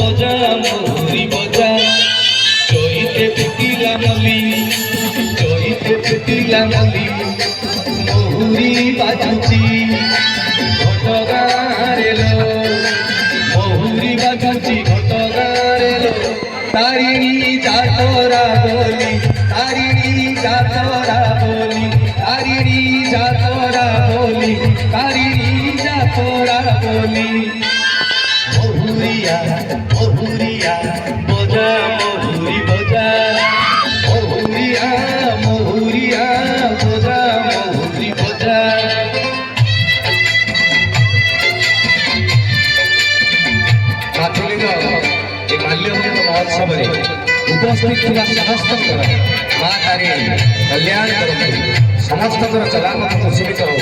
বজা মহুরি বজা চৈতে ফুটিলা মলি চৈতে ফুটিলা মলি মহুরি বাজুচি ঘটগাঁরে লো মহুরি বাজুচি ঘটগাঁরে লো তারিণী যাতরা বলি তারিণী যাতরা বলি তারিণী যাতরা বলি তারিণী যাতরা বলি মহুরিয়া মহুরিয়া বজা মহুরি বজা মহুরিয়া মহুরিয়া বজা মহুরি বজা ପ୍ରାଥମିକ ଏ ମାଲ୍ୟବନ୍ତ ମହୋତ୍ସବରେ ଉପସ୍ଥିତ ଥିବା ସମସ୍ତଙ୍କର ମା ତାରିଣୀ କଲ୍ୟାଣ କରନ୍ତୁ ସମସ୍ତଙ୍କର ଚଲାପଥ କୁଶଳିତ ହଉ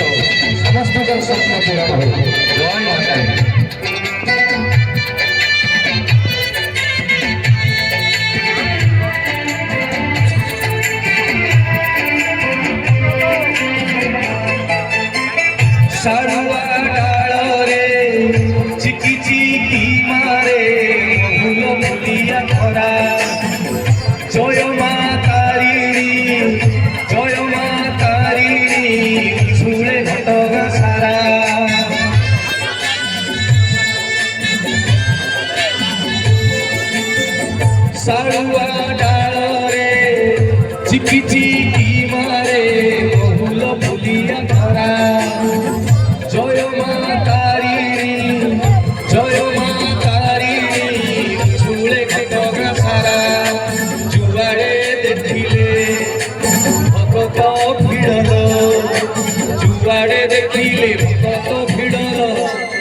ସମସ୍ତଙ୍କର ସ୍ୱପ୍ନ ପୂରଣ ହଉ ଜୟ ମା ତାରିଣୀ सारुआ डाले चिकी चिकी मारे महुल मुलिया खरा जय मा तारिणी झुले घटगा सारा सारुआ डाले चिकी चिकी मारे महुल मुलिया खरा जय मा तारिणी झुले घटगा सारा जुआड़े देखिले भगत भिड़ल जुआड़े देखिले भगत भिड़ल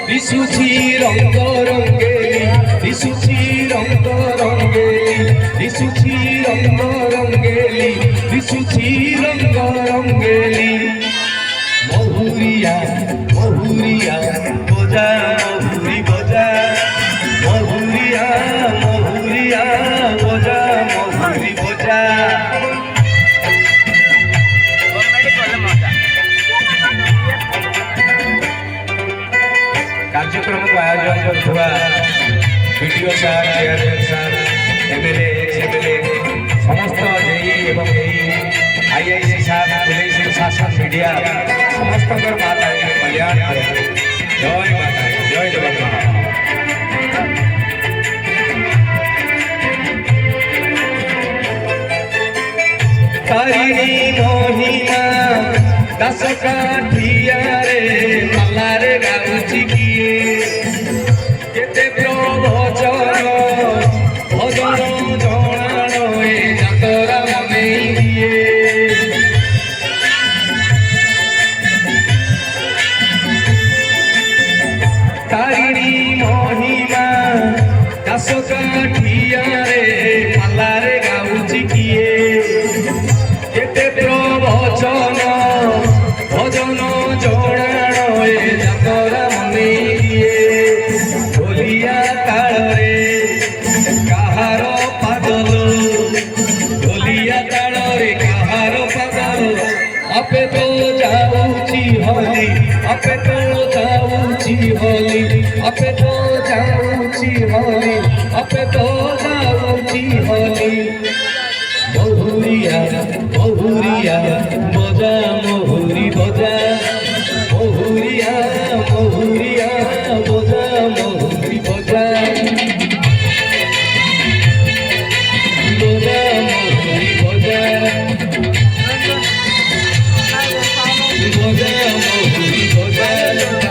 दिशुची रंग रंगेली दिशुची रंग रंगेली दिशुची रंग रंगेली दिशुची रंग रंगेली महुरिया महुरिया बजा महुरी बजा महुरिया महुरिया बजा महुरी बजा कार्यक्रम को आयोजन करुवा वीडियो सार चेयरमैन सार एमएलए एक्सएमएलए समस्त जेई एवं आईआईसी सार पुलिस शासन मीडिया समस्त माता कल्याण करे जय माता जय जगन्नाथ तारिणी महिमा दस काठिया रे माला रे गाउची किए केते प्रवचन भजन जणाण ए जातरा मने दिए तारिणी महिमा दस काठिया रे माला रे गाउची किए केते प्रवचन भजन जणाण ए जातरा मने दिए ढोलिया ताଳରେ काहार पागल ढोलिया ताଳରେ काहार पागल आपे तो जाऊची हली आपे तो जाऊची हली आपे तो जाऊची हली आपे तो जाऊची हली महुरिया महुरिया बजा महुरी बजा महुरिया महुरिया बजा महुरी बजा बजा महुरी बजा बजा महुरी बजा